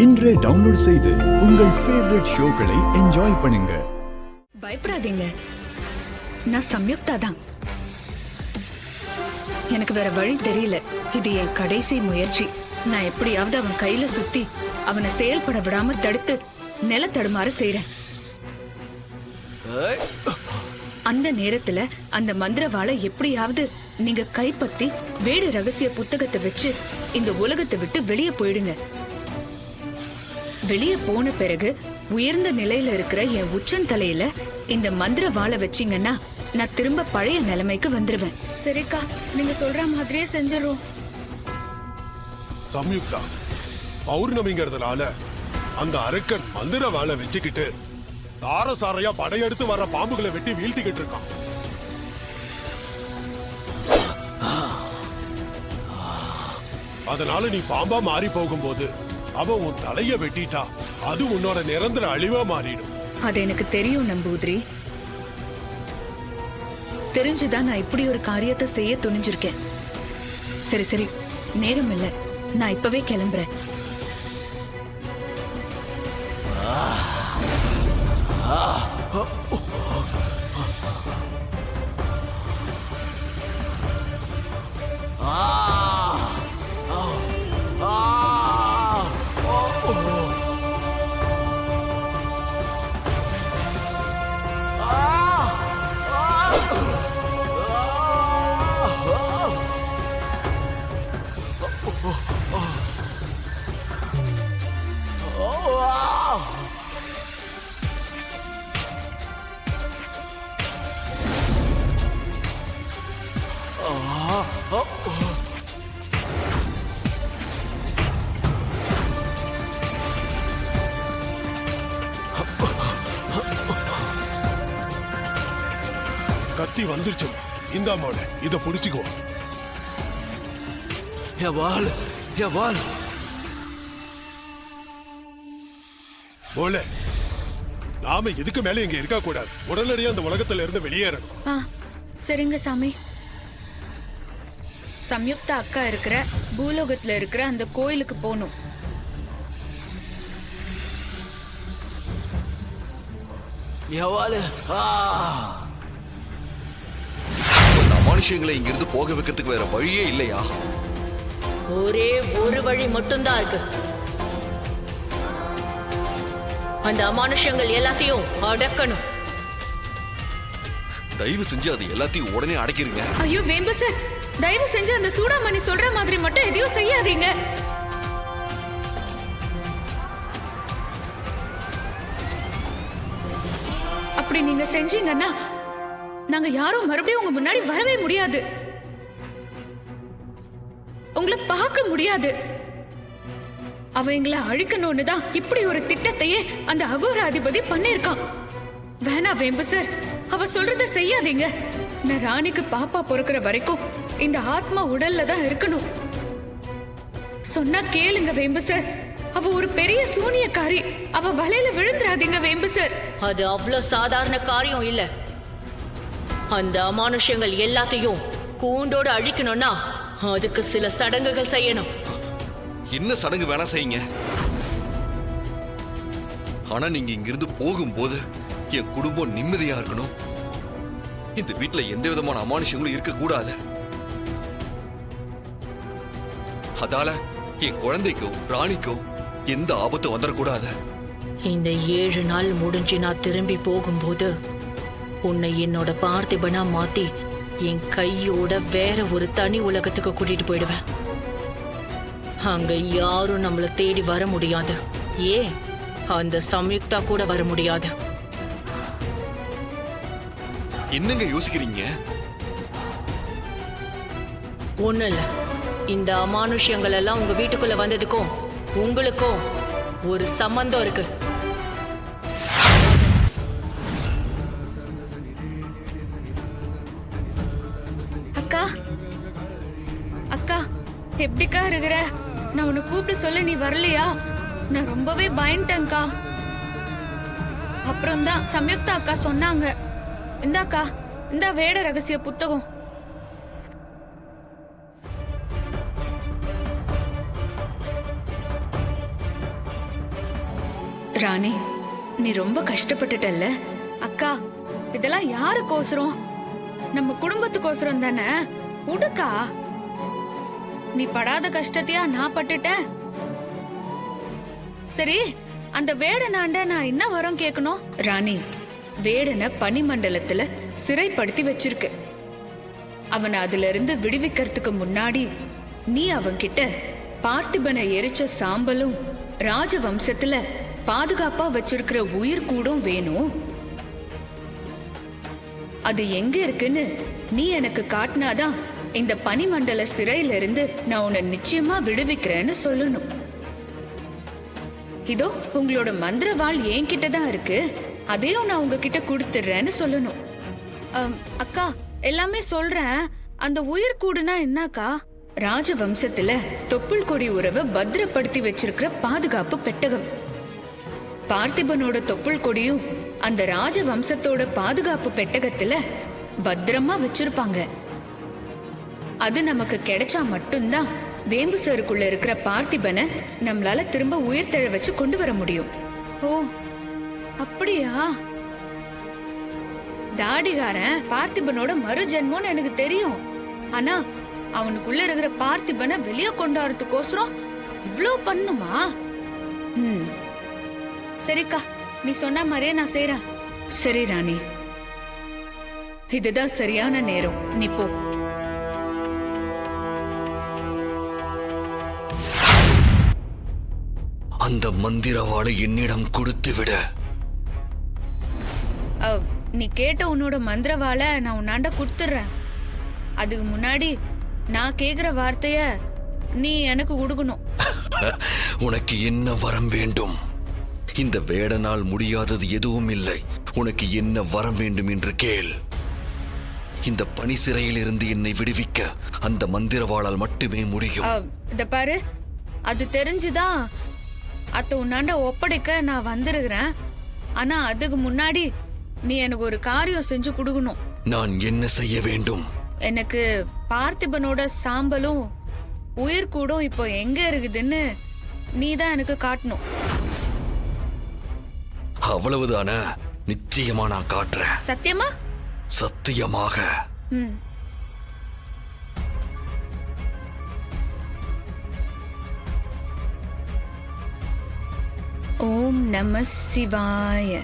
இன்றே டவுன்லோட் செய்து உங்கள் ஃபேவரட் ஷோக்களை என்ஜாய் பண்ணுங்க. பயப்படாதீங்க, நான் சம்யுக்தா தான். எனக்கு வேற வழி தெரியல. இது என் கடைசி முயற்சி. நான் எப்படியாவது அவன் கையில சுத்தி அவனை செயல்பட விடாம தடுத்து நில தடுமாற செய்றேன். அந்த நேரத்துல அந்த மந்திரவாளை எப்படியாவது நீங்க கைப்பத்தி வேடு ரகசிய புத்தகத்தை வச்சு இந்த உலகத்தை விட்டு வெளியே போயிடுங்க. வெளியே போன பிறகு உயர்ந்த நிலையில இருக்கிற என் உச்சந்தலையில இந்த மந்திர வாழை வச்சீங்கன்னா நான் திரும்ப பழைய நிலைமைக்கு வந்துருவேன். சரிக்கா, நீங்க சொல்ற மாதிரியே செஞ்சிடும். சம்யுக்தா, பௌர்ணமிங்கிறதுனால அந்த அரக்கன் மந்திர வாழை வச்சுக்கிட்டு தாரசாரையா படையெடுத்து வர பாம்புகளை வெட்டி வீழ்த்திக்கிட்டு இருக்கான். அதனால நீ பாம்பா மாறி போகும்போது அவன் உன் தலைய வெட்டிட்டா அது உன்னோட நிரந்தர அழிவா மாறிடும். அது எனக்கு தெரியும் நம்பூதிரி. தெரிஞ்சுதான் நான் இப்படி ஒரு காரியத்தை செய்ய துணிஞ்சிருக்கேன். சரி சரி, நேரம் இல்ல, நான் இப்பவே கிளம்புறேன். கத்தி வந்துருச்சு. இந்த மோளை இத புடிச்சுக்கோ. மோளை, நாம இதுக்கு மேல இங்க இருக்க கூடாது. உடனடியா அந்த உலகத்துல இருந்து வெளியேறணும். சரிங்க சாமி. சம்யுக்தா அக்கா இருக்கிற பூலோகத்துல இருக்கிற அந்த கோயிலுக்கு போகணும். மனுஷங்களை இங்கிருந்து போக வைக்கிறதுக்கு வேற வழியே இல்லையா? ஒரே ஒரு வழி மட்டும்தான் இருக்கு. அந்த அமானுஷங்கள் எல்லாத்தையும் அடக்கணும். தயவு செஞ்சு அது எல்லாத்தையும் உடனே அடக்கிருங்க. ஐயோ வேம்பு சார், தயவு செஞ்சு அந்த சூடாமணி சொல்ற மாதிரி மட்டும் எதையும் செய்யாதீங்க. அப்படி நீங்க செஞ்சீங்கன்னா நாங்க யாரும் மறுபடியும் உங்க முன்னாடி வரவே முடியாது. உங்களை பார்க்க முடியாது. அவ எங்களை அழிக்கணும்னு தான் இப்படி ஒரு திட்டத்தையே அந்த அகோர அதிபதி பண்ணிருக்கான். வேணா வேம்பு சார், அவ சொல்றத செய்யாதீங்க. நான் ராணிக்கு பாப்பா பொறுக்கிற வரைக்கும் இந்த ஆத்மா உடல்ல தான் இருக்கணும். சொன்னா கேளுங்க வேம்பு சார். அவ ஒரு பெரிய சூனியக்காரி. அவ வலையில விழுந்துராதீங்க வேம்பு சார். அது அவ்வளவு சாதாரண காரியம் இல்ல. அந்த அமானுஷங்கள் எல்லாத்தையும் கூண்டோடு அழிக்கணும்னா அதுக்கு சில சடங்குகள் செய்யணும். என்ன சடங்கு வேணா செய்யுங்க. ஆனா நீங்க இங்கிருந்து போகும்போது என் குடும்பம் நிம்மதியா இருக்கணும். இந்த வீட்டுல எந்த விதமான அமானுஷங்களும் இருக்க கூடாது. அதால என் குழந்தைக்கோ ராணிக்கோ எந்த ஆபத்தும் வந்துடக்கூடாது. இந்த 7 நாள் முடிஞ்சு நான் திரும்பி போகும்போது உன்னை என்னோட பார்த்திபனா மாத்தி என் கையோட வேற ஒரு தனி உலகத்துக்கு கூட்டிட்டு போயிடுவேன். அங்க யாரும் நம்மள தேடி வர முடியாது. அந்த சம்யுக்தா கூட வர முடியாது. என்னங்க யோசிக்கிறீங்க? ஒண்ணு இல்ல, இந்த அமானுஷ்யங்கள் எல்லாம் உங்க வீட்டுக்குள்ள வந்ததுக்கும் உங்களுக்கும் ஒரு சம்பந்தம் இருக்கு. அக்கா, அக்கா எப்படிக்கா இருக்கிற? நான் உன்னை கூப்பிட்டு சொல்ல நீ வரலையா? நான் ரொம்பவே பயன்ட்டேன்க்கா. அப்புறம் தான் சம்யுக்தா அக்கா சொன்னாங்க. இந்தாக்கா, இந்த வேட ரகசிய புத்தகம். ராணி, நீ ரொம்ப கஷ்டப்பட்டுட்டல்ல. அக்கா, இதெல்லாம் யாருக்கோசரம்? நம்ம குடும்பத்துக்கோசரம் தானே. உடுக்கா, நீ படாத கஷ்டத்தையா நான் பட்டுட்டேன். சரி, அந்த வேடனாண்ட நான் என்ன வரம் கேட்கணும்? ராணி, வேடனை பனிமண்டலத்துல சிறைப்படுத்தி வச்சிருக்கு. அவனை அதுல இருந்து விடுவிக்கிறதுக்கு முன்னாடி நீ அவன்கிட்ட பார்த்திபனை எரிச்ச சாம்பலும் ராஜவம்சத்துல பாதுகாப்பா வச்சிருக்கிற உயிர் கூடும் வேணும். அது எங்க இருக்குன்னு நீ எனக்கு காட்டினாதான் இந்த பனிமண்டல சிறையில இருந்து நான் உன்னை நிச்சயமா விடுவிக்கிறேன்னு சொல்லணும். இதோ உங்களோட மந்திரவாள் என்கிட்ட தான் இருக்கு, அதையும் நான் உங்ககிட்ட கொடுத்துடுறேன்னு சொல்லணும். அக்கா, எல்லாமே சொல்றேன். அந்த உயிர் கூடுனா என்னக்கா? ராஜவம்சத்துல தொப்புள் கொடி உறவை பத்திரப்படுத்தி வச்சிருக்கிற பாதுகாப்பு பெட்டகம். பார்த்திபனோட தொப்புள் கொடியும் அந்த ராஜவம்சத்தோட பாதுகாப்பு பெட்டகத்துல பத்திரமா வச்சிருப்பாங்க. அது நமக்கு கிடைச்சா மட்டும்தான் வேம்பு சருக்குள்ள இருக்கிற பார்த்திபனை நம்மளால திரும்ப உயிர் தழ வச்சு கொண்டு வர முடியும். ஓ அப்படியா? தாடிகாரன் பார்த்திபனோட மறு ஜென்மம்னு எனக்கு தெரியும். ஆனா அவனுக்குள்ள இருக்கிற பார்த்திபனை வெளியே கொண்டாடுறதுக்கோசரம் இவ்ளோ பண்ணுமா? சரிக்கா, நீ சொன்ன மாதிரியே நான் செய்றேன். சரி ராணி, இதுதான் சரியான நேரம். நீ போ. அந்த மந்திரவாளை என்னிடம் கொடுத்து விட. நீ கேட்ட உன்னோட மந்திரவாளை நான் உன்னாண்ட கொடுத்துடுறேன். அதுக்கு முன்னாடி நான் கேக்குற வார்த்தைய நீ எனக்கு கொடுக்கணும். உனக்கு என்ன வரம் வேண்டும்? இந்த வேடனால் முடியாதது எதுவும் இல்லை. உனக்கு என்ன வரம் வேண்டும் என்று கேள். இந்த பனி சிறையில் இருந்து என்னை விடுவிக்க அந்த மந்திரவாளால் மட்டுமே முடியும். இத பாரு, அது தெரிஞ்சுதான் அத்த உன்னாண்ட ஒப்படைக்க நான் வந்திருக்கிறேன். ஆனா அதுக்கு முன்னாடி நீ எனக்கு ஒரு காரியம் செஞ்சு கொடுக்கணும். நான் என்ன செய்ய வேண்டும்? எனக்கு பார்த்திபனோட சாம்பலும் உயிர் கூடும் இப்போ எங்க இருக்குதுன்னு நீ தான் எனக்கு காட்டணும். அவ்வளவுதானே? நிச்சயமா நான் காட்டுறேன். சத்தியமா? சத்தியமாக. ஓம் நம சிவாய.